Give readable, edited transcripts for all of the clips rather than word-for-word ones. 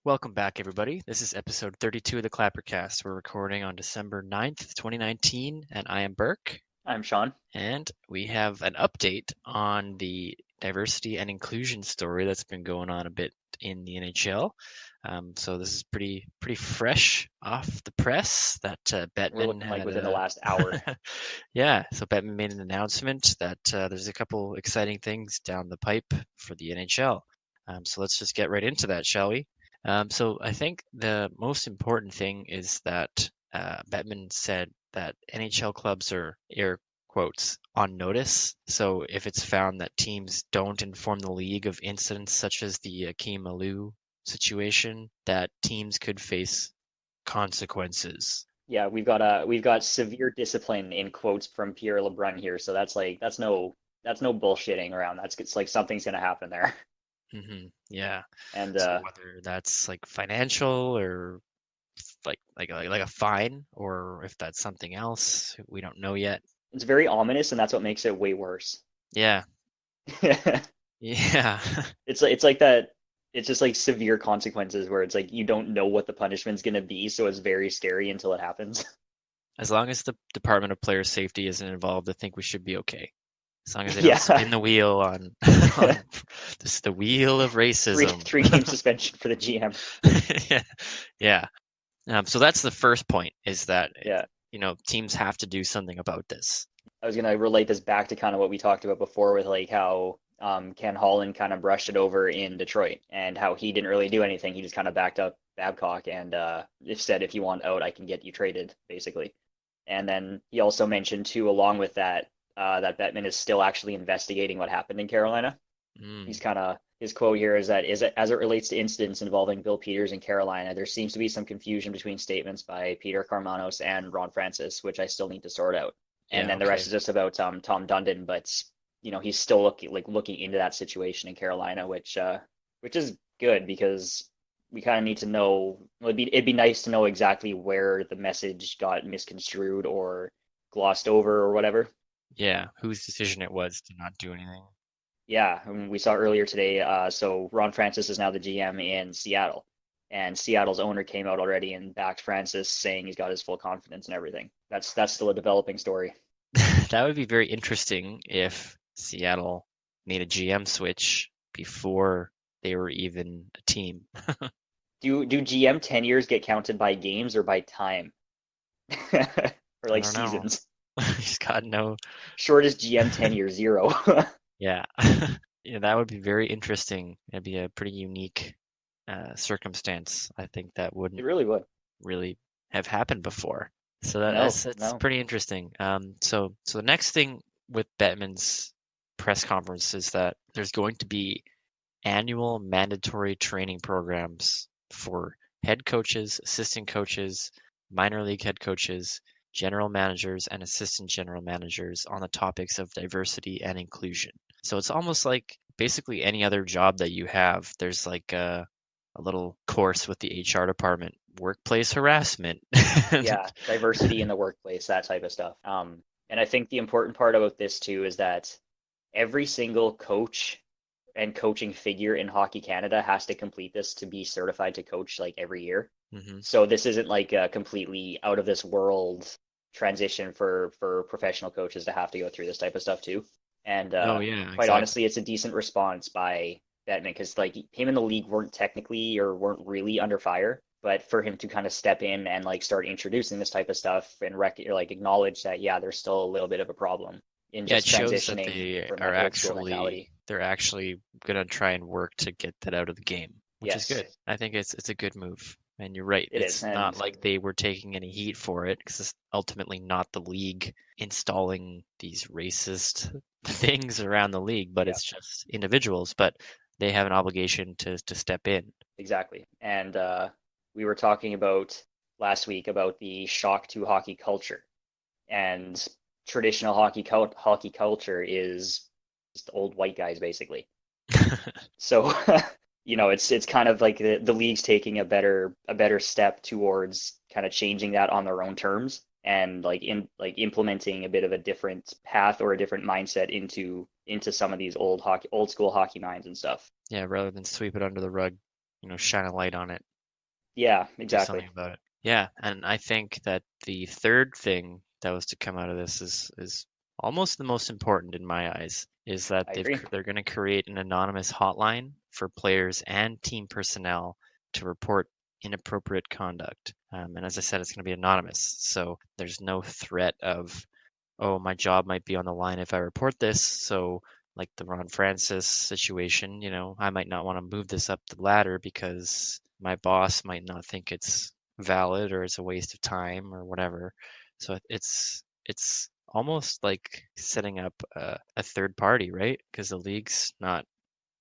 Welcome back, everybody. This is episode 32 of the Clappercast. We're recording on December 9th, 2019, and I am Burke. I'm Sean. And we have an update on the diversity and inclusion story that's been going on a bit in the NHL. So this is pretty fresh off the press that We're Bettman looking like had within the last hour. yeah, so Bettman made an announcement that there's a couple exciting things down the pipe for the NHL. So let's just get right into that, shall we? So I think the most important thing is that Bettman said that NHL clubs are air quotes on notice. So if it's found that teams don't inform the league of incidents such as the Akeem Aliu situation, that teams could face consequences. Yeah, we've got severe discipline in quotes from Pierre LeBrun here, so that's no bullshitting around. That's it's like something's gonna happen there. Yeah. And So whether that's like financial or like a fine, or if that's something else, we don't know yet. it's very ominous, and that's what makes it way worse. Yeah. Yeah. It's like that. It's just like severe consequences where it's like you don't know what the punishment's gonna be, so it's very scary until it happens. As long as the Department of Player Safety isn't involved, I think we should be okay. As long as they don't Yeah, spin the wheel on on this the wheel of three racism. three game suspension for the GM. Yeah. Yeah. So that's the first point is that Yeah. teams have to do something about this. I was gonna relate this back to kind of what we talked about before with like how Ken Holland kind of brushed it over in Detroit and how he didn't really do anything. He just kind of backed up Babcock and said, if you want out, I can get you traded, basically. And then he also mentioned too, along with that, that Bettman is still actually investigating what happened in Carolina. He's Mm, kind of his quote here is that as it relates to incidents involving Bill Peters in Carolina, there seems to be some confusion between statements by Peter Karmanos and Ron Francis, which I still need to sort out. And yeah, then the rest okay. is just about Tom Dundon, but he's still looking into that situation in Carolina, which is good because we kind of need to know. It'd be nice to know exactly where the message got misconstrued or glossed over or whatever. Yeah, whose decision it was to not do anything. Yeah, and we saw earlier today. So Ron Francis is now the GM in Seattle, and Seattle's owner came out already and backed Francis, saying he's got his full confidence and everything. That's still a developing story. That would be very interesting if Seattle made a GM switch before they were even a team. Do GM tenures get counted by games or by time, or I like don't know. seasons? He's got no, Shortest GM tenure, 0. yeah. Yeah, that would be very interesting. It'd be a pretty unique circumstance. I think that It wouldn't really would. really have happened before. So No, that's no. pretty interesting. So the next thing with Bettman's press conference is that there's going to be annual mandatory training programs for head coaches, assistant coaches, minor league head coaches, general managers, and assistant general managers on the topics of diversity and inclusion. So it's almost like basically any other job that you have, there's like a little course with the HR department, workplace harassment. Yeah, diversity in the workplace, that type of stuff. And I think the important part about this too is that every single coach and coaching figure in Hockey Canada has to complete this to be certified to coach like every year. Hmm. So this isn't like a completely out of this world transition for professional coaches to have to go through this type of stuff too. And Oh yeah, quite exactly. honestly, it's a decent response by Bettman because like him and the league weren't really under fire, but for him to kind of step in and like start introducing this type of stuff and like acknowledge that yeah, there's still a little bit of a problem in Yeah, it just shows that transitioning they from are that old school mentality. they're actually gonna try and work to get that out of the game, which is Yes, good. I think it's a good move. And you're right, it is. it's not And like they were taking any heat for it because it's ultimately not the league installing these racist things around the league, but yeah, it's just individuals. But they have an obligation to step in. exactly. And we were talking about last week about the shock to hockey culture. And traditional hockey culture is just old white guys basically. So it's kind of like the league's taking a better step towards kind of changing that on their own terms and like implementing a bit of a different path or a different mindset into some of these old school hockey minds and stuff. Yeah, rather than sweep it under the rug, shine a light on it. Yeah, do something exactly. about it. Yeah, and I think that the third thing that was to come out of this is almost the most important in my eyes, is that I agree. they're going to create an anonymous hotline for players and team personnel to report inappropriate conduct. And as I said, it's going to be anonymous, so there's no threat of, oh, my job might be on the line if I report this. So, like the Ron Francis situation, I might not want to move this up the ladder because my boss might not think it's valid or it's a waste of time or whatever. So it's almost like setting up a third party, right? Because the league's not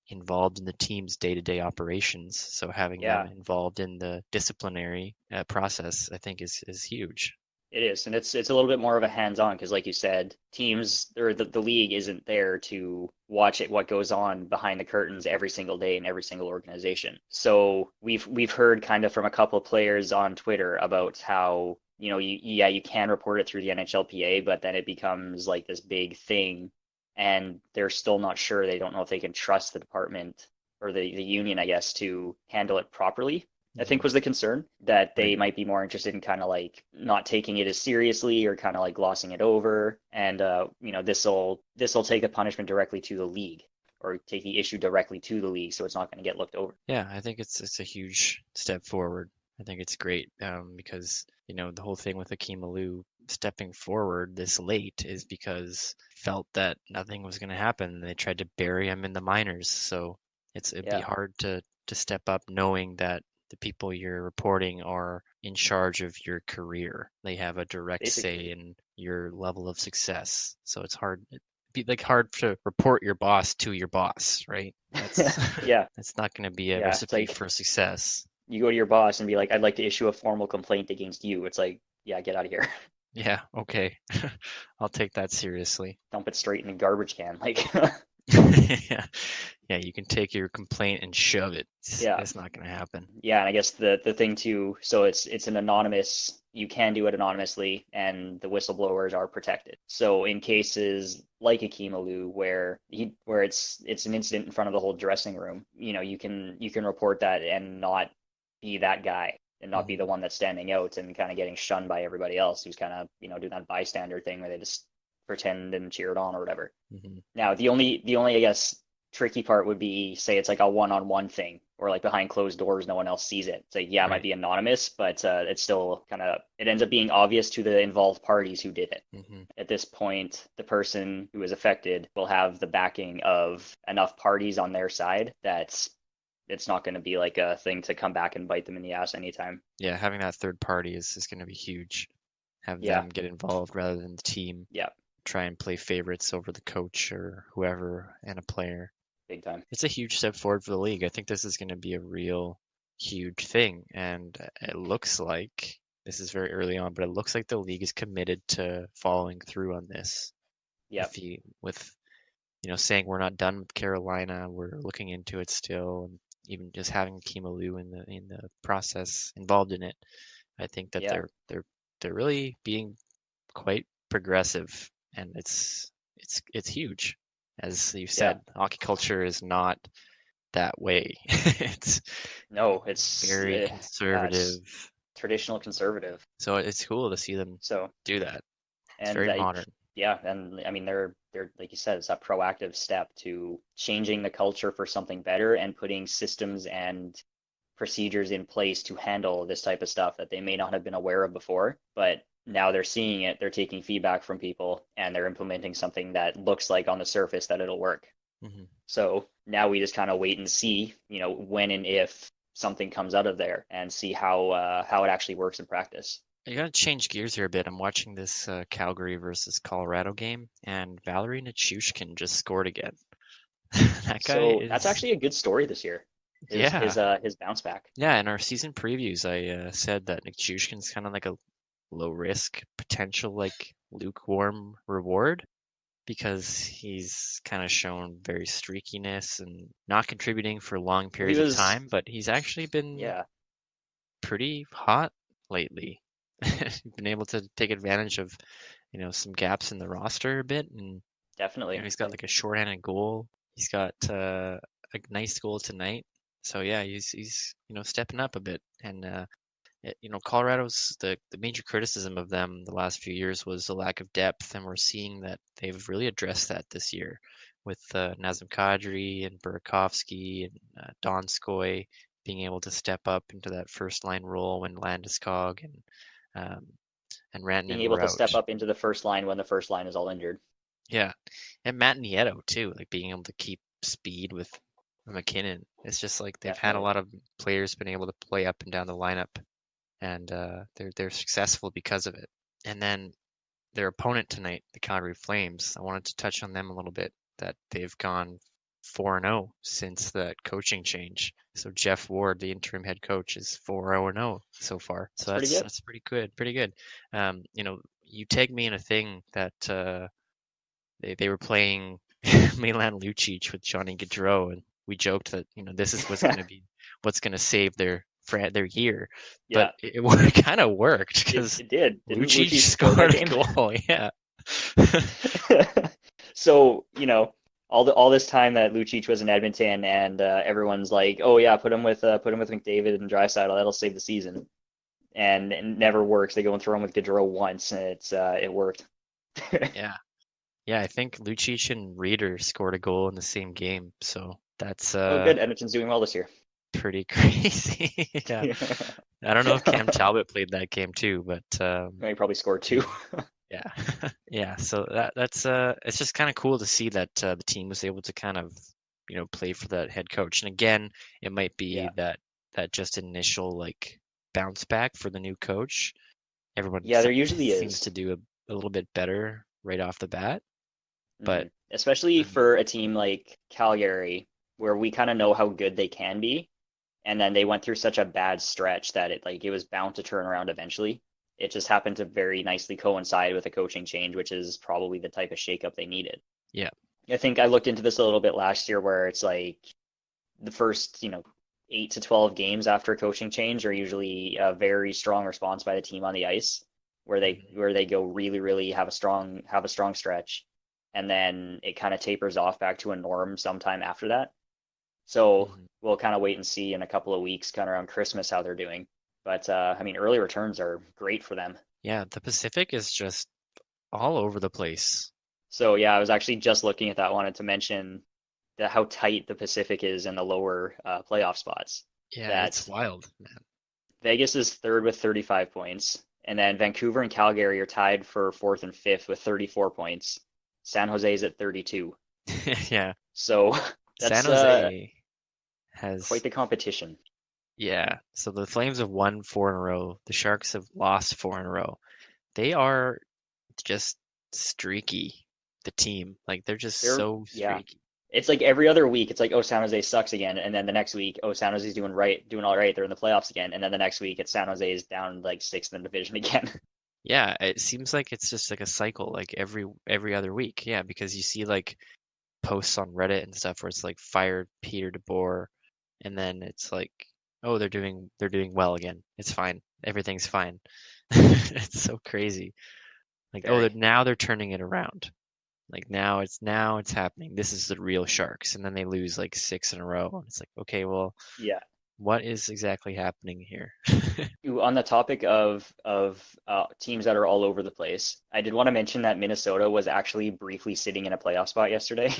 involved in the team's day-to-day operations, so having them Yeah, involved in the disciplinary process, I think, is huge. it is, and it's a little bit more of a hands-on because, like you said, teams or the league isn't there to watch it what goes on behind the curtains every single day in every single organization. So we've heard kind of from a couple of players on Twitter about how you can report it through the NHLPA, but then it becomes like this big thing, and they're still not sure. They don't know if they can trust the department or the union, I guess, to handle it properly. I think Hmm. was the concern that they Right. might be more interested in kind of like not taking it as seriously or kind of like glossing it over. And this will take the punishment directly to the league or take the issue directly to the league, so it's not going to get looked over. Yeah, I think it's a huge step forward. I think it's great because the whole thing with Akeem Alou stepping forward this late is because felt that nothing was going to happen. They tried to bury him in the minors, so it'd be Yeah, hard to step up knowing that the people you're reporting are in charge of your career. They have a direct say basically. in your level of success. So it's hard. It'd be like hard to report your boss to your boss, right? That's Yeah, that's not going to be a yeah. It's recipe like for success. you go to your boss and be like, "I'd like to issue a formal complaint against you." It's like, yeah, get out of here. Yeah, okay. I'll take that seriously. Dump it straight in the garbage can. Like, Yeah. Yeah, you can take your complaint and shove it. yeah. It's not going to happen. Yeah, and I guess the thing too, so it's an anonymous, you can do it anonymously, and the whistleblowers are protected. So in cases like Akimalu, where it's an incident in front of the whole dressing room, you can report that and not be that guy and not be Hmm. the one that's standing out and kind of getting shunned by everybody else who's kind of doing that bystander thing where they just pretend and cheer it on or whatever. Hmm. Now, the only I guess tricky part would be say it's like a one-on-one thing or like behind closed doors, no one else sees it. It's like, yeah, it might Right. be anonymous, but it's still it ends up being obvious to the involved parties who did it. Hmm. At this point, the person who is affected will have the backing of enough parties on their side that it's not going to be like a thing to come back and bite them in the ass anytime. Yeah, having that third party is going to be huge. Have Yeah, them get involved rather than the team yeah, try and play favorites over the coach or whoever and a player. big time. It's a huge step forward for the league. I think this is going to be a real huge thing. And it looks like this is very early on, but it looks like the league is committed to following through on this. Yeah, With saying we're not done with Carolina, we're looking into it still, and even just having Kimalu in the process involved in it, I think that yeah, they're really being quite progressive, and it's huge. As you yeah. said, hockey culture is not that way. It's No, it's very yeah, it's conservative. traditional conservative. So it's cool to see them So do that. It's and very modern. yeah, and I mean they're like you said, it's that proactive step to changing the culture for something better and putting systems and procedures in place to handle this type of stuff that they may not have been aware of before, but now they're seeing it, they're taking feedback from people, and they're implementing something that looks like on the surface that it'll work. Hmm. So now we just kind of wait and see, when and if something comes out of there and see how it actually works in practice. You gotta change gears here a bit. I'm watching this Calgary versus Colorado game, and Valerie Nichushkin just scored again. That guy So that's is, actually a good story this year. His yeah, his uh his bounce back. yeah. In our season previews, I said that Nichushkin's kind of like a low risk potential, like lukewarm reward because he's kind of shown very streakiness and not contributing for long Well, he periods of was time, but he's actually been yeah, pretty hot lately. Been able to take advantage of, some gaps in the roster a bit, and definitely. he's got like a shorthanded goal. He's got a nice goal tonight. So yeah, he's stepping up a bit, and Colorado's the major criticism of them the last few years was the lack of depth, and we're seeing that they've really addressed that this year with Nazem Kadri and Burakovsky and Donskoy being able to step up into that first line role when Landeskog um, and Being Rantanen able were to out. step up into the first line when the first line is all injured. Yeah, and Matt Nieto too, like being able to keep speed with McKinnon. It's just like they've had a Definitely. lot of players been able to play up and down the lineup, and they're successful because of it. And then their opponent tonight, the Calgary Flames, I wanted to touch on them a little bit. That they've gone 4-0 since that coaching change. So Jeff Ward, the interim head coach, is 4-0 so far. So That's pretty good. that's pretty good, pretty good. You tagged me in a thing that they were playing Milan Lucic with Johnny Gaudreau, and we joked that this is what's going to save their year, but Yeah, it kind of worked it, because it did. Didn't Lucic Lucic score that scored a game? goal. Yeah, So, all this time that Lucic was in Edmonton, and everyone's like, "Oh yeah, put him with McDavid and Draisaitl. That'll save the season." And it never works. They go and throw him with Gaudreau once, and it worked. yeah, yeah. I think Lucic and Reeder scored a goal in the same game, so that's Oh, good. Edmonton's doing well this year. pretty crazy. Yeah, I don't know if Cam Talbot played that game too, but He probably scored two. yeah. Yeah. Yeah. So that's it's just kind of cool to see that the team was able to kind of, play for that head coach. And again, it might be Yeah, that just initial like bounce back for the new coach. Everyone yeah, there usually seems is. to do a little bit better right off the bat, but Especially um, for a team like Calgary, where we kind of know how good they can be, and then they went through such a bad stretch that it was bound to turn around eventually. It just happened to very nicely coincide with a coaching change, which is probably the type of shakeup they needed. yeah. I think I looked into this a little bit last year, where it's like the first, 8 to 12 games after a coaching change are usually a very strong response by the team on the ice, where they Mhm, where they go really, really have a strong stretch, and then it kind of tapers off back to a norm sometime after that. So mhm. we'll kind of wait and see in a couple of weeks, kind of around Christmas, how they're doing. But I mean, early returns are great for them. Yeah, the Pacific is just all over the place. So yeah, I was actually just looking at that. Wanted to mention that how tight the Pacific is in the lower playoff spots. Yeah, it's That wild, man. Vegas is third with 35 points, and then Vancouver and Calgary are tied for fourth and fifth with 34 points. San Jose is at 32. Yeah, So San that's Jose quite has the competition. Yeah, so the Flames have won four in a row. The Sharks have lost four in a row. They are just streaky, the team. Like they're just They're so Yeah. streaky. It's like every other week, it's like, oh, San Jose sucks again, and then the next week, oh, San Jose's doing all right. They're in the playoffs again, and then the next week, it's San Jose's down like sixth in the division again. Yeah, it seems like it's just like a cycle, like every other week. Yeah, because you see like posts on Reddit and stuff where it's like fired Peter DeBoer, and then it's like, oh, they're doing well again. It's fine. Everything's fine. It's so crazy. Like, oh, Very. now they're turning it around. Like now it's happening. This is the real Sharks, and then they lose like six in a row. And it's like, okay, well, Yeah. what is exactly happening here? On the topic of teams that are all over the place, I did want to mention that Minnesota was actually briefly sitting in a playoff spot yesterday.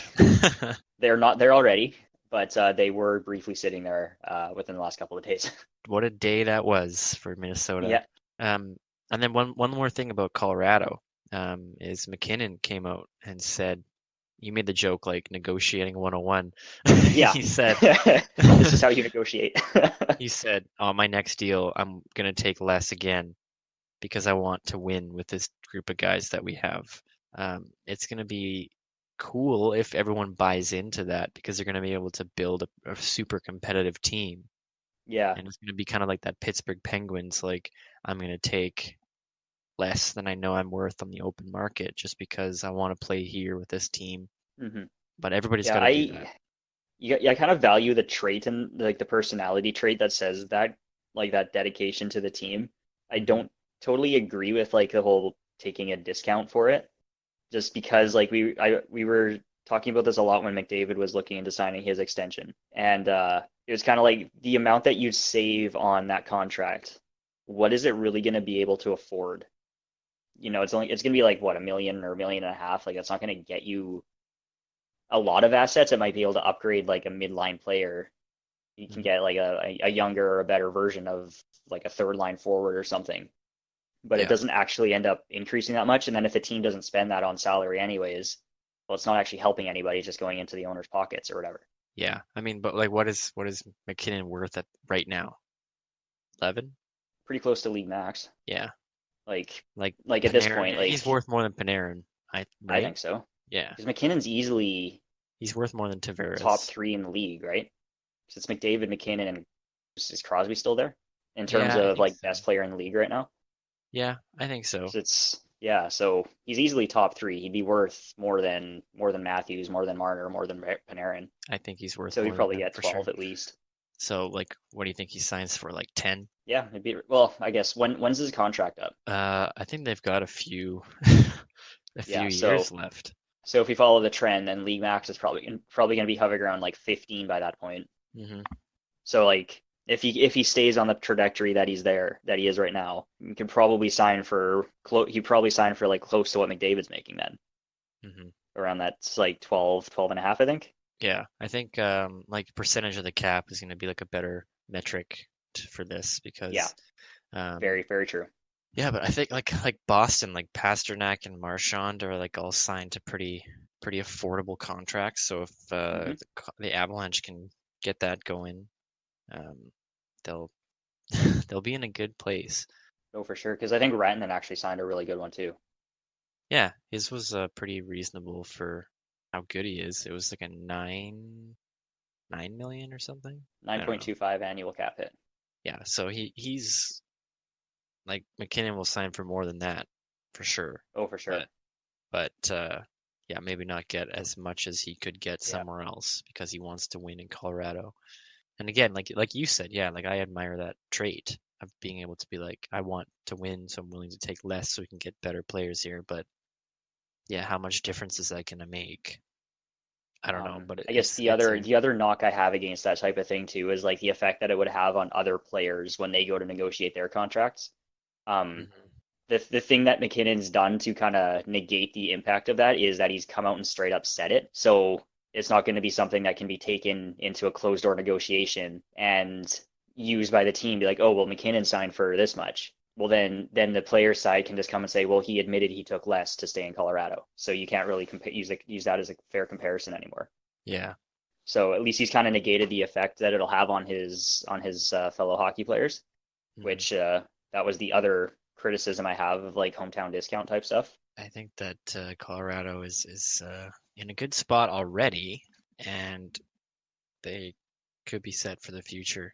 They're not there already, but they were briefly sitting there within the last couple of days. What a day that was for Minnesota. Yeah. Um, and then one more thing about Colorado, is McKinnon came out and said, you made the joke like negotiating 101. Yeah. He said, This is how you negotiate. he said, "On my next deal, I'm gonna take less again because I want to win with this group of guys that we have." It's gonna be cool if everyone buys into that because they're gonna be able to build a super competitive team, Yeah. and it's gonna be kind of like that Pittsburgh Penguins. Like, I'm gonna take less than I know I'm worth on the open market just because I want to play here with this team. hmm But everybody's Yeah, got to do that. I kind of value the trait and like the personality trait that says that, like that dedication to the team. I Hmm. don't totally agree with like the whole taking a discount for it, just because like we were talking about this a lot when McDavid was looking into signing his extension, and it was kind of like the amount that you'd save on that contract. What is it really going to be able to afford? It's going to be like what, 1 million or 1.5 million. Like that's not going to get you a lot of assets. It might be able to upgrade like a midline player. You can Mhm. get like a younger or a better version of like a third line forward or something, but it Yeah, doesn't actually end up increasing that much. And then if the team doesn't spend that on salary anyways, well, it's not actually helping anybody. It's just going into the owner's pockets or whatever. yeah. I mean, but like, what is McKinnon worth at right now? 11? Pretty close to league max. Yeah, Like like like at this point, Panarin. He's like worth more than Panarin, I right? think so. Yeah, Because McKinnon's easily he's worth more than top Tavares. three in the league, right? Because it's McDavid, McKinnon, and is Crosby still there in terms Yeah, I of think like so. best player in the league right now? Yeah, I think so. So it's yeah, so he's easily top three. He'd be worth more than Matthews, more than Marner, more than Panarin. I think he's worth So he'd more than probably them get for sure. 12 at least. So, like, what do you think he signs for? Like 10? Yeah, maybe. Well, I guess when's his contract up? I think they've got a few, a few Yeah, years so left. so if we follow the trend, then league max is probably going to be hovering around like 15 by that point. Hmm. So like if he stays on the trajectory that he is right now, he could probably sign for he probably sign for like close to what McDavid's making then, Hmm. around that's like 12 and a half, I think. Yeah, I think like percentage of the cap is going to be like a better metric for this Yeah, because um, very very true. yeah, but I think like Boston, like Pasternak and Marchand are like all signed to pretty affordable contracts. So if Hmm. the Avalanche can get that going, um, they'll they'll be in a good place. Oh, for sure. Because I think Rantanen actually signed a really good one too. Yeah, his was pretty reasonable for how good he is. It was like a 9 million or something. I don't know. 9.25 annual cap hit. Yeah, so he's like McKinnon will sign for more than that for sure. Oh, for sure. But yeah, maybe not get as much as he could get Yeah. somewhere else because he wants to win in Colorado. And again, like you said, yeah, like I admire that trait of being able to be like, I want to win, so I'm willing to take less so we can get better players here. But yeah, how much difference is that gonna make? I don't know, but I guess it's the it's other a the other knock I have against that type of thing too is like the effect that it would have on other players when they go to negotiate their contracts. Um, mhm. the thing that McKinnon's done to kind of negate the impact of that is that he's come out and straight up said it. So it's not going to be something that can be taken into a closed door negotiation and used by the team. Be like, oh well, McKinnon signed for this much. Well, then the player side can just come and say, well, he admitted he took less to stay in Colorado. So you can't really use that as a fair comparison anymore. Yeah. So at least he's kind of negated the effect that it'll have on his fellow hockey players, Hmm. which that was the other criticism I have of like hometown discount type stuff. I think that Colorado is in a good spot already, and they could be set for the future.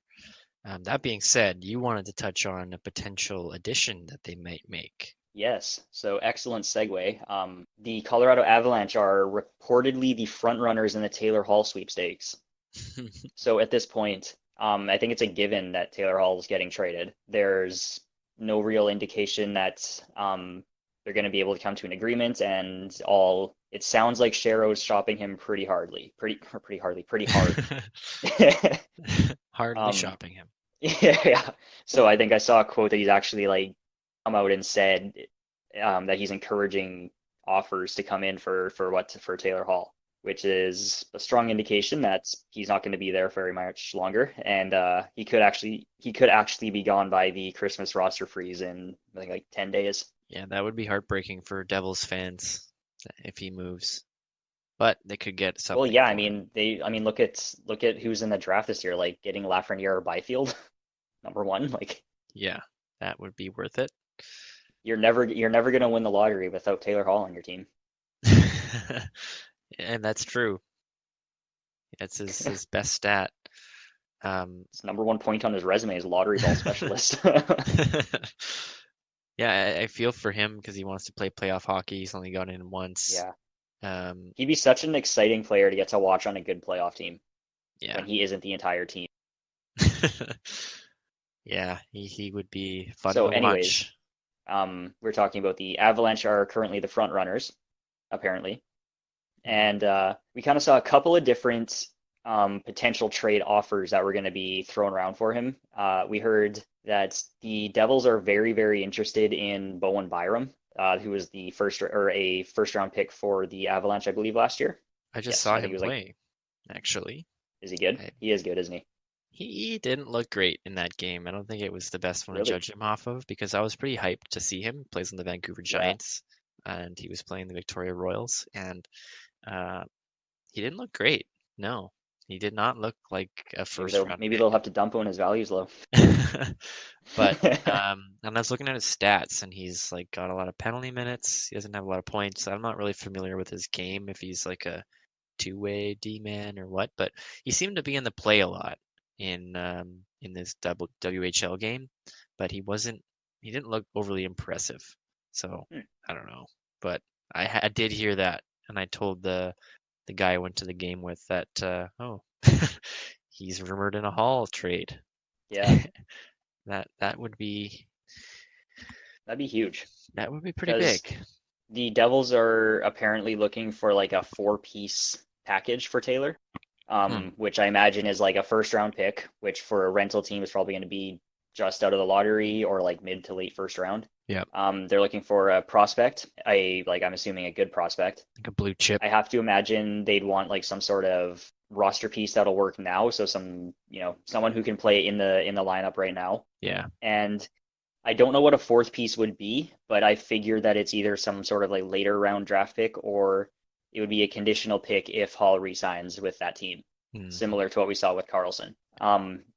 That being said, you wanted to touch on a potential addition that they might make. Yes, so excellent segue. The Colorado Avalanche are reportedly the front runners in the Taylor Hall sweepstakes. So at this point, I think it's a given that Taylor Hall is getting traded. There's no real indication that they're going to be able to come to an agreement, and all it sounds like Sherrow's shopping him pretty hard. Hardly Um, shopping him. yeah. So I think I saw a quote that he's actually like come out and said that he's encouraging offers to come in for Taylor Hall, which is a strong indication that he's not going to be there very much longer, and he could actually be gone by the Christmas roster freeze in I think like 10 days. Yeah, that would be heartbreaking for Devils fans if he moves, but they could get Well, something yeah, I for him. mean look at who's in the draft this year, like getting Lafreniere or Byfield, number one. Like Yeah, that would be worth it. you're never gonna win the lottery without Taylor Hall on your team. And that's true. That's his best stat. Um, It's number one point on his resume is lottery ball specialist. yeah, I feel for him because he wants to play playoff hockey. He's only gone in once. Yeah. Um, He'd be such an exciting player to get to watch on a good playoff team when yeah. he isn't the entire team. Yeah, he would be fun So, to anyways, watch. we're talking about the Avalanche are currently the front runners, apparently, and we kind of saw a couple of different potential trade offers that were going to be thrown around for him. We heard that the Devils are very, very interested in Bowen Byram, who was the a first round pick for the Avalanche, I believe, last year. I just Yes, saw I think him he was like, play, actually. is he good? I, He is good, isn't he? he didn't look great in that game. I don't think it was the best one to Really? judge him off of because I was pretty hyped to see him. He plays on the Vancouver Yeah. Giants, and he was playing the Victoria Royals, and uh, he didn't look great. No, he did not look like a first round Maybe pick. they'll have to dump him when his value's low. But and I was looking at his stats, and he's like got a lot of penalty minutes. He doesn't have a lot of points. I'm not really familiar with his game if he's like a two-way D-man or what, but he seemed to be in the play a lot in this WHL game, but he didn't look overly impressive. So Hmm. I don't know, but I did hear that, and I told the guy I went to the game with that oh he's rumored in a Hall trade. Yeah, That would be that'd be huge pretty because big. the Devils are apparently looking for like a four-piece package for Taylor, Hmm. which I imagine is like a first round pick, which for a rental team is probably going to be just out of the lottery or like mid to late first round. Yeah, They're looking for a prospect, I'm assuming a good prospect. like a blue chip. I have to imagine they'd want like some sort of roster piece that'll work now, so someone who can play in the lineup right now. Yeah. And I don't know what a fourth piece would be, but I figure that it's either some sort of like later round draft pick or it would be a conditional pick if Hall resigns with that team, Hmm. similar to what we saw with Carlson.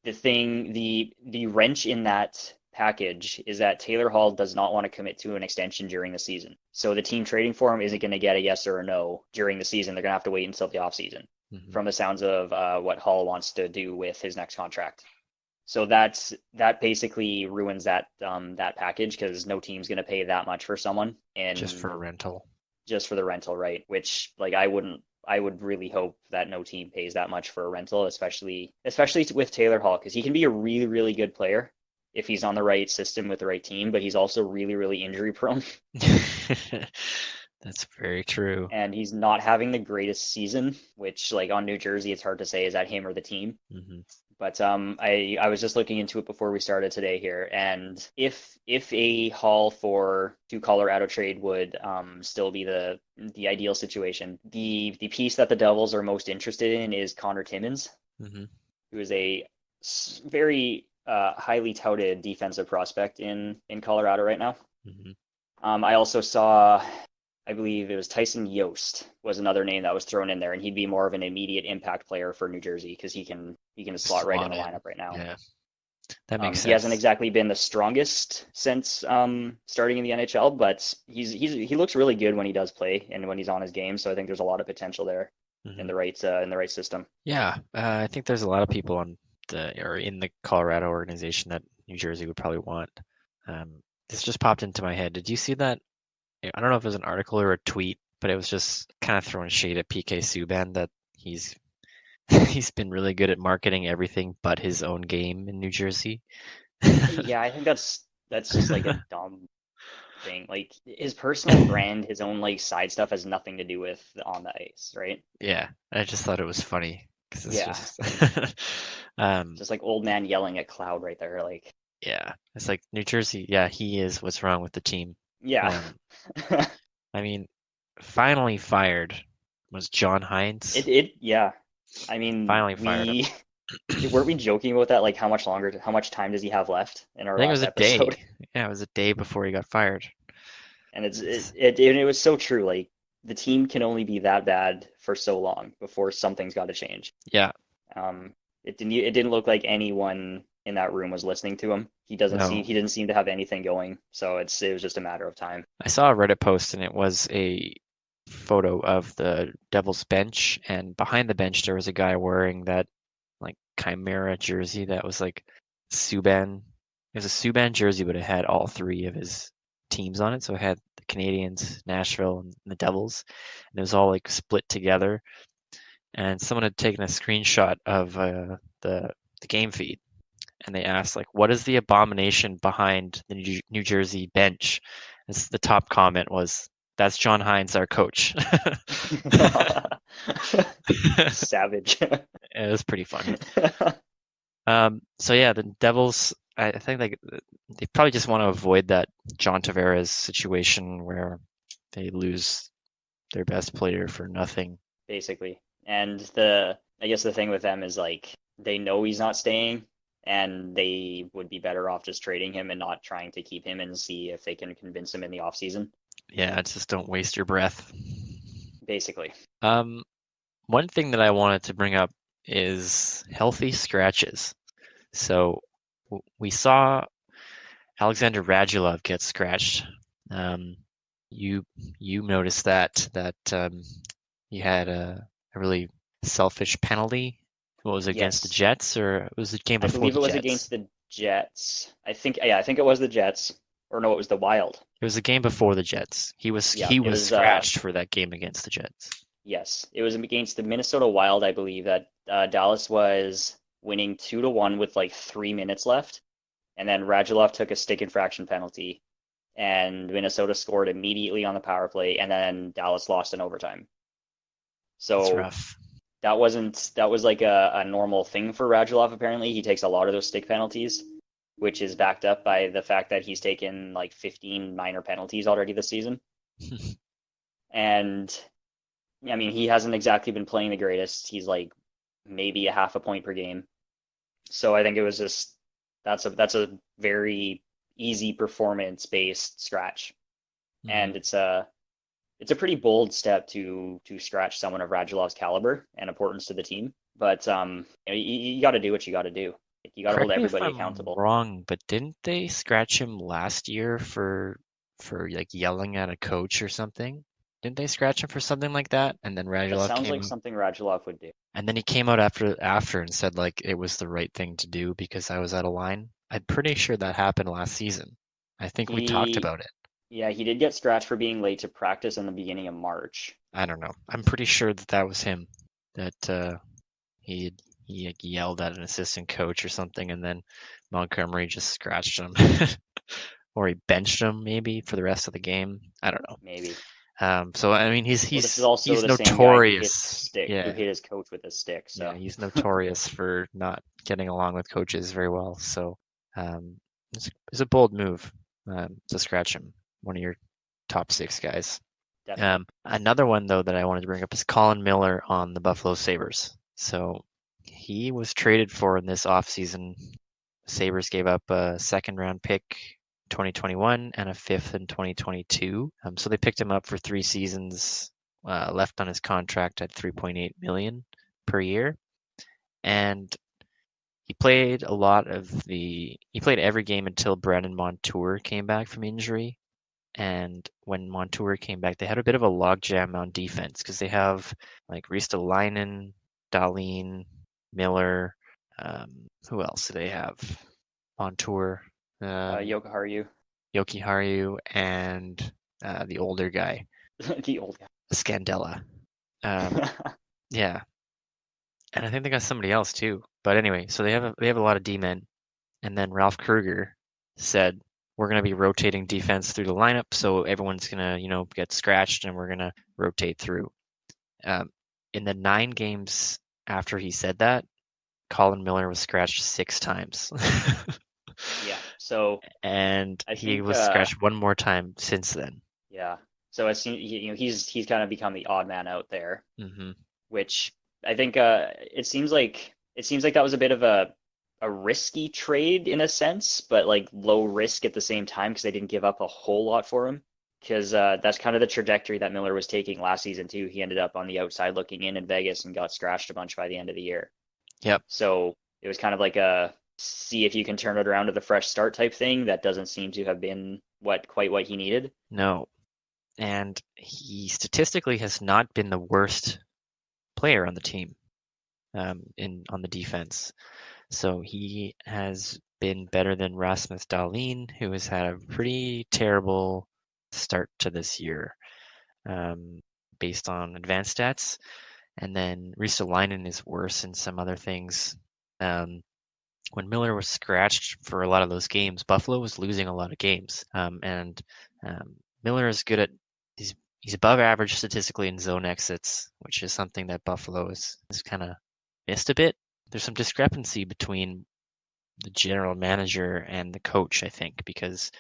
The wrench in that package is that Taylor Hall does not want to commit to an extension during the season. So the team trading for him isn't going to get a yes or a no during the season. They're going to have to wait until the offseason Hmm. from the sounds of what Hall wants to do with his next contract. So that basically ruins that package because no team's going to pay that much for someone Just and for a rental. just for the rental, right? Which like I would really hope that no team pays that much for a rental, especially with Taylor Hall because he can be a really really good player if he's on the right system with the right team, but he's also really really injury prone That's very true. and he's not having the greatest season, which like on New Jersey it's hard to say is that him or the team. Hmm. But I was just looking into it before we started today here, and if a haul for to Colorado trade would still be the ideal situation, the piece that the Devils are most interested in is Connor Timmins, Hmm. who is a very highly touted defensive prospect in Colorado right now. Hmm. I also saw, I believe it was Tyson Yost was another name that was thrown in there, and he'd be more of an immediate impact player for New Jersey because he can slot right in Slot the in. lineup right now. Yeah, that makes He hasn't sense. exactly been the strongest since starting in the NHL, but he looks really good when he does play and when he's on his game. So I think there's a lot of potential there Hmm. in the right system. Yeah, I think there's a lot of people on or in the Colorado organization that New Jersey would probably want. This just popped into my head. Did you see that? I don't know if it was an article or a tweet, but it was just kind of throwing shade at PK Subban that he's he's been really good at marketing everything but his own game in New Jersey. Yeah, I think that's just like a dumb thing. Like his personal brand, his own like side stuff has nothing to do with on the ice, right? Yeah, I just thought it was funny because it's Yeah, just um just like old man yelling at cloud right there. Like, yeah, it's like New Jersey, yeah, he is what's wrong with the team. yeah, Um I mean, finally fired was John Hines. yeah. I mean, Finally fired him. we weren't we joking about that? Like, how much time does he have left in our I think it was last a episode? day. Yeah, it was a day before he got fired. And It's it was so true. Like, the team can only be that bad for so long before something's got to change. yeah, It didn't look like anyone in that room was listening to him. no. He didn't seem to have anything going. So it was just a matter of time. I saw a Reddit post and it was a photo of the Devils bench, and behind the bench there was a guy wearing that like Chimera jersey that was like Subban. It was a Subban jersey, but it had all three of his teams on it. So it had the Canadians, Nashville, and the Devils, and it was all like split together. And someone had taken a screenshot of the game feed, and they asked like, "What is the abomination behind the New Jersey bench?" And the top comment was That's John Hines, our coach. Savage. It was pretty funny. So yeah, the Devils, I think they probably just want to avoid that John Tavares situation where they lose their best player for nothing. Basically. And I guess the thing with them is like they know he's not staying and they would be better off just trading him and not trying to keep him and see if they can convince him in the offseason. Yeah, just don't waste your breath. Basically. One thing that I wanted to bring up is healthy scratches. So we saw Alexander Radulov get scratched. Um, you noticed that he had a really selfish penalty. What was it, against the Yes. Jets, or it was the game I before believe the it was Jets? against the Jets. I think it was the Jets. Or no, it was the Wild. It was the game before the Jets. Yeah, He it was was scratched for that game against the Jets. yes, it was against the Minnesota Wild, I believe, that Dallas was winning 2-1 with like 3 minutes left, and then Radulov took a stick infraction penalty, and Minnesota scored immediately on the power play, and then Dallas lost in overtime. That's So rough. that was like a normal thing for Radulov. Apparently, he takes a lot of those stick penalties, which is backed up by the fact that he's taken like 15 minor penalties already this season. And I mean, he hasn't exactly been playing the greatest. He's like maybe a half a point per game. So I think it was just that's a very easy performance based scratch, Mhm. and it's a pretty bold step to scratch someone of Radulov's caliber and importance to the team. But you got to do what you got to do. You got to hold Correct me if everybody I'm accountable. wrong, but didn't they scratch him last year for like yelling at a coach or something? Didn't they scratch him for something like that? And then That Radulov sounds came like out, something Radulov would do. and then he came out after and said like it was the right thing to do because I was out of line. I'm pretty sure that happened last season. I think we talked He about it. Yeah, he did get scratched for being late to practice in the beginning of March. I don't know. I'm pretty sure that that was him. That he like, yelled at an assistant coach or something, and then Montgomery just scratched him. Or he benched him maybe for the rest of the game. I don't know. Maybe. So I mean, Well, this is also he's the same guy who hit notorious. who Yeah, hit his coach with a stick. yeah, So he's notorious for not getting along with coaches very well. So um, it's a bold move to scratch him, one of your top six guys. definitely. Another one though that I wanted to bring up is Colin Miller on the Buffalo Sabres. So he was traded for in this offseason. Sabres gave up a second round pick 2021 and a fifth in 2022. So they picked him up for 3 seasons, left on his contract at 3.8 million per year, and he played every game until Brandon Montour came back from injury. And when Montour came back, they had a bit of a logjam on defense because they have like Ristolainen, Dahlin, Miller. Who else do they have? Montour, um, Yokoharu, Yoki and the older guy, the old Scandella. Um, guy. yeah, and I think they got somebody else too. But anyway, so they have a lot of D men, and then Ralph Kruger said we're going to be rotating defense through the lineup, so everyone's going to get scratched, and we're going to rotate through. Um, in the 9 games after he said that, Colin Miller was scratched 6 times. Yeah. So And I he think was scratched one more time since then. yeah. So I see he's kind of become the odd man out there, Hmm. which I think it seems like that was a bit of a risky trade in a sense, but like low risk at the same time because they didn't give up a whole lot for him. Because that's kind of the trajectory that Miller was taking last season too. He ended up on the outside looking in Vegas and got scratched a bunch by the end of the year. Yep. So it was kind of like a see if you can turn it around to the fresh start type thing. That doesn't seem to have been quite what he needed. No. And he statistically has not been the worst player on the team in on the defense. So he has been better than Rasmus Dahlin, who has had a pretty terrible start to this year um, based on advanced stats. And then Ristolainen is worse in some other things. Um, when Miller was scratched for a lot of those games, Buffalo was losing a lot of games. And Miller is good at he's He's above average statistically in zone exits, which is something that Buffalo is kind of missed a bit. There's some discrepancy between the general manager and the coach, I think, because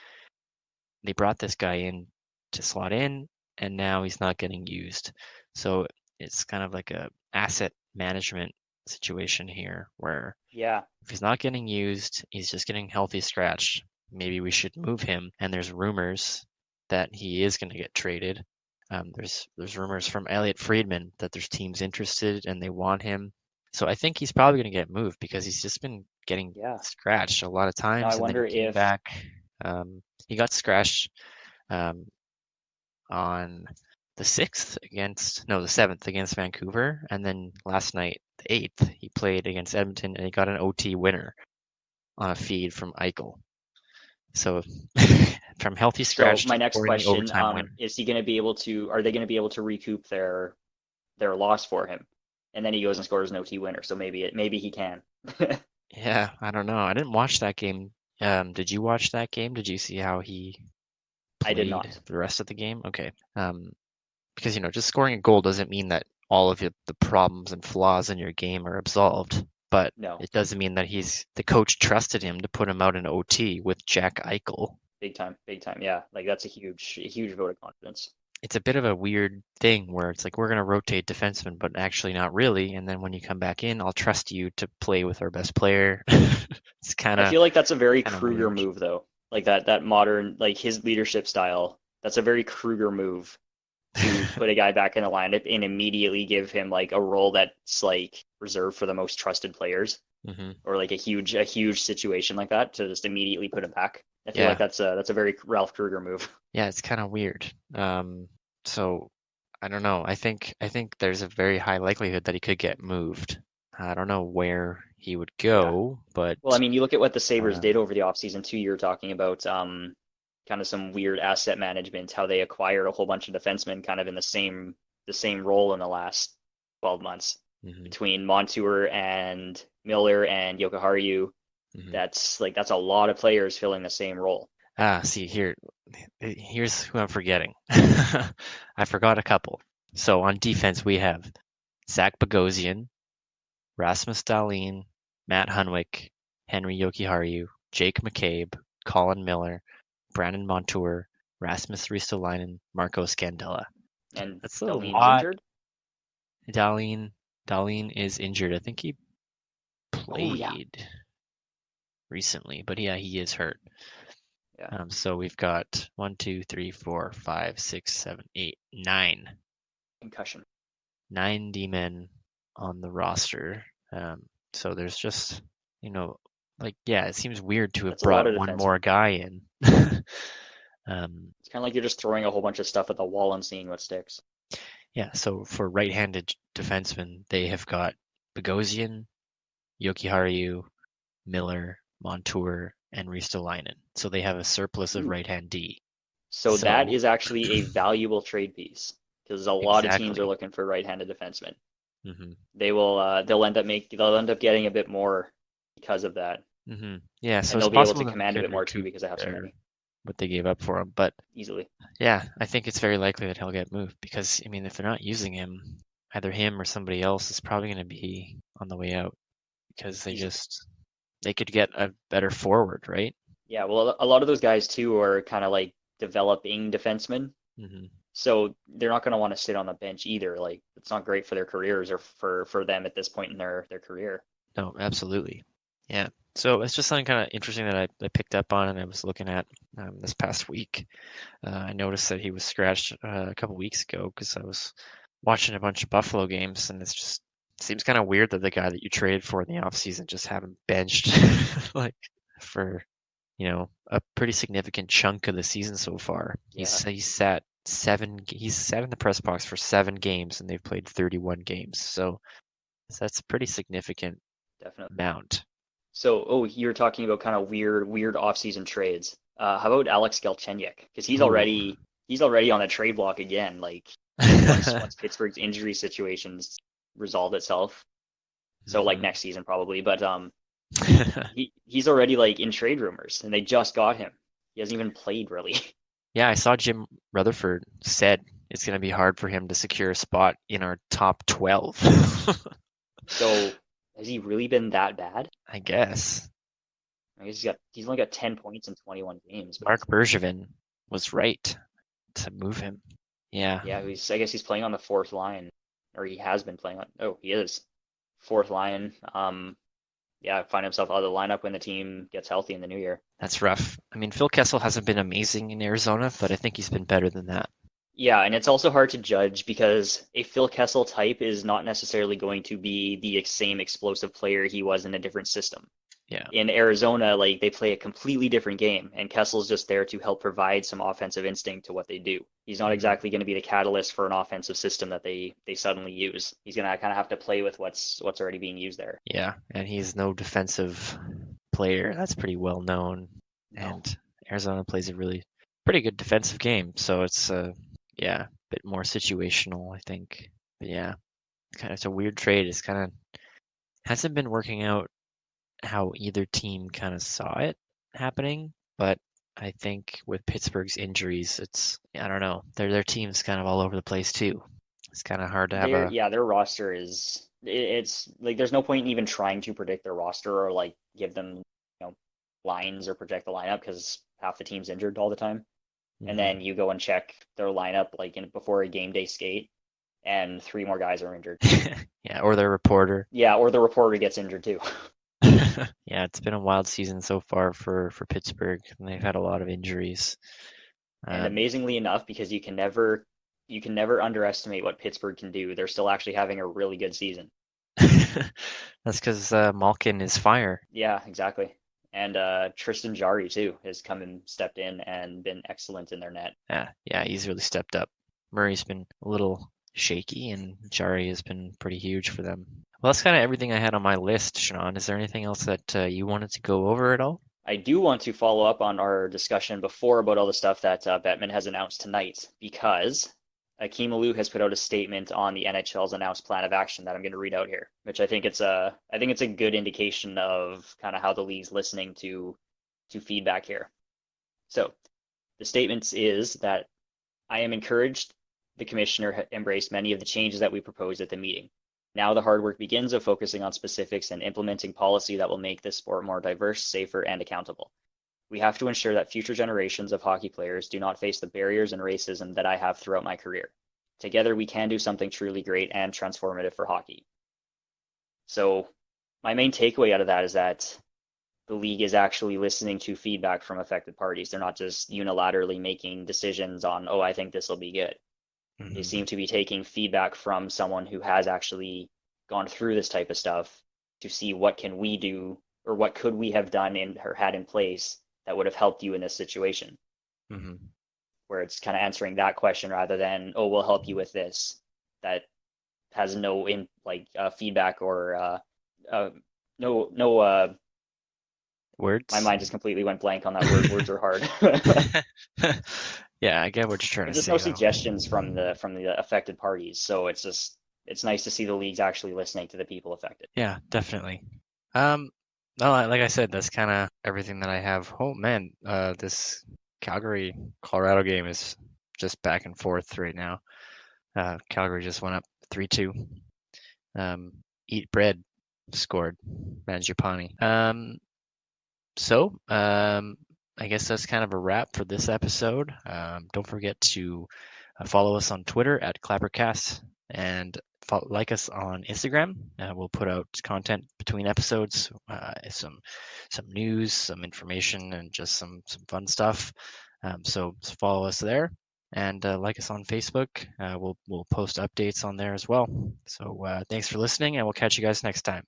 they brought this guy in to slot in, and now he's not getting used. So it's kind of like a asset management situation here, where Yeah, if he's not getting used, he's just getting healthy scratched. Maybe we should move him. And there's rumors that he is going to get traded. There's rumors from Elliot Friedman that there's teams interested and they want him. So I think he's probably going to get moved because he's just been getting yeah. scratched a lot of Now I times, and then wonder he came if back. He got scratched um, on the 7th against Vancouver, and then last night, the 8th, he played against Edmonton and he got an OT winner on a feed from Eichel. So from healthy so. scratch My to next scoring the question, overtime winner. is he going to be able to? Are they going to be able to recoup their loss for him? And then he goes and scores an OT winner. So maybe he can. Yeah, I don't know. I didn't watch that game. Did you watch that game? Did you see how he I did played not. the rest of the game? Okay. Because just scoring a goal doesn't mean that all of the problems and flaws in your game are absolved, but No, it doesn't mean that the coach trusted him to put him out in OT with Jack Eichel. big time, big time. Yeah, like that's a huge vote of confidence. It's a bit of a weird thing where it's like we're going to rotate defensemen, but actually not really. And then when you come back in, I'll trust you to play with our best player. It's kind I of feel like that's a very kind of Kruger weird. move though. Like that modern, like his leadership style. That's a very Kruger move to put a guy back in the lineup and immediately give him like a role that's like reserved for the most trusted players, Hmm. or like a huge situation like that to just immediately put him back. I feel like Yeah, that's a very Ralph Kruger move. yeah, it's kind of weird. So I don't know. I think there's a very high likelihood that he could get moved. I don't know where he would Yeah. go, but Well, I mean, you look at what the Sabres um, did over the offseason too. You're talking about kind of some weird asset management, how they acquired a whole bunch of defensemen kind of in the same role in the last 12 months mhm, between Montour and Miller and Yokoharu. mhm. That's a lot of players filling the same role. See here's who I'm forgetting. I forgot a couple. So on defense we have Zach Bogosian, Rasmus Dahlin, Matt Hunwick, Henry Jokiharju, Jake McCabe, Colin Miller, Brandon Montour, Rasmus Ristolainen, Marco Scandella. And That's a Dahlin's lot. injured. Dahlin Dahlin is injured. I think he Oh yeah, played recently, but yeah, he is hurt. yeah. So we've got 1, 2, 3, 4, 5, 6, 7, 8, 9, Concussion. 9 D-men on the roster. So there's just, you know, like, yeah, it seems weird to have That's a lot brought of one more defensemen. guy in. Um, It's kind of like you're just throwing a whole bunch of stuff at the wall and seeing what sticks. yeah, so for right-handed defensemen, they have got Bogosian, Jokiharju, Miller, Montour, and Ristolainen. So they have a surplus of Ooh. right-hand D. So that So is actually a valuable trade piece because a lot of teams are exactly. looking for right-handed defensemen. Hmm. They'll end up getting a bit more because of that, Yeah, so and it's they'll be able possible to that they command a could bit more too recoup because they have so their many what they gave up for him. But easily. yeah, I think it's very likely that he'll get moved because I mean, if they're not using him, either him or somebody else is probably going to be on the way out because Easily. they could get a better forward, right? Yeah, well, a lot of those guys too are kind of like developing defensemen, Hmm. so they're not going to want to sit on the bench either. Like it's not great for their careers or for them at this point in their career. No, absolutely. Yeah. So it's just something kind of interesting that I picked up on and I was looking at this past week. I noticed that he was scratched a couple weeks ago because I was watching a bunch of Buffalo games, and it's just seems kind of weird that the guy that you traded for in the offseason just haven't benched like for a pretty significant chunk of the season so far. Yeah, He's sat in the press box for 7 games, and they've played 31 games. So that's a pretty significant definitely. amount. So, oh, you're talking about kind of weird off-season trades. How about Alex Galchenyuk? Because he's Ooh. already he's already on the trade block again. Like once Pittsburgh's injury situations resolve itself. So like Mhm. next season probably, but he's already like in trade rumors, and they just got him. He hasn't even played really. Yeah, I saw Jim Rutherford said it's going to be hard for him to secure a spot in our top 12. So has he really been that bad? I guess. I guess he's only got 10 points in 21 games, but Mark Bergevin was right to move him. Yeah, yeah, I guess he's playing on the fourth line, or he has been playing on. Oh, he is fourth line. Yeah, find himself out of the lineup when the team gets healthy in the new year. that's rough. I mean, Phil Kessel hasn't been amazing in Arizona, but I think he's been better than that. Yeah, and it's also hard to judge because a Phil Kessel type is not necessarily going to be the same explosive player he was in a different system. Yeah. In Arizona, like they play a completely different game, and Kessel's just there to help provide some offensive instinct to what they do. He's not exactly going to be the catalyst for an offensive system that they suddenly use. He's going to kind of have to play with what's already being used there. Yeah, and he's no defensive player. That's pretty well known. No. And Arizona plays a really pretty good defensive game, so it's yeah, a bit more situational, I think. But yeah, it's a weird trade. It's kind of hasn't been working out how either team kind of saw it happening, but I think with Pittsburgh's injuries, I don't know. Their team's kind of all over the place too. It's kind of hard to have Their roster is it's like there's no point in even trying to predict their roster or like give them lines or project the lineup because half the team's injured all the time. And then you go and check their lineup like before a game day skate, and 3 more guys are injured. Yeah, or their reporter. Yeah, or the reporter gets injured too. Yeah, it's been a wild season so far for Pittsburgh, and they've had a lot of injuries. And amazingly enough, because you can never underestimate what Pittsburgh can do. They're still actually having a really good season. That's because Malkin is fire. Yeah, exactly. And Tristan Jarry too has come and stepped in and been excellent in their net. Yeah, he's really stepped up. Murray's been a little shaky, and Jarry has been pretty huge for them. Well, that's kind of everything I had on my list, Sean. Is there anything else that you wanted to go over at all? I do want to follow up on our discussion before about all the stuff that Bettman has announced tonight, because Akeem Alou has put out a statement on the NHL's announced plan of action that I'm going to read out here, which I think it's a good indication of kind of how the league's listening to feedback here. So the statement is that I am encouraged the commissioner embraced many of the changes that we proposed at the meeting. Now the hard work begins of focusing on specifics and implementing policy that will make this sport more diverse, safer, and accountable. We have to ensure that future generations of hockey players do not face the barriers and racism that I have throughout my career. Together, we can do something truly great and transformative for hockey. So my main takeaway out of that is that the league is actually listening to feedback from affected parties. They're not just unilaterally making decisions on, oh, I think this will be good. Mm-hmm. They seem to be taking feedback from someone who has actually gone through this type of stuff to see what can we do or what could we have done or had in place that would have helped you in this situation. Mm-hmm. Where it's kind of answering that question rather than, oh, we'll help you with this. That has no feedback or no words. My mind just completely went blank on that word. Words are hard. Yeah, I get what you're trying to say. There's no suggestions from the affected parties, so it's nice to see the league's actually listening to the people affected. Yeah, definitely. No, like I said, that's kind of everything that I have. Oh man, this Calgary Colorado game is just back and forth right now. Calgary just went up 3-2. Eat bread scored Mangiapane. So I guess that's kind of a wrap for this episode. Don't forget to follow us on Twitter at Clappercast and like us on Instagram. We'll put out content between episodes, some news, some information, and just some fun stuff. So follow us there and like us on Facebook. We'll post updates on there as well. So thanks for listening, and we'll catch you guys next time.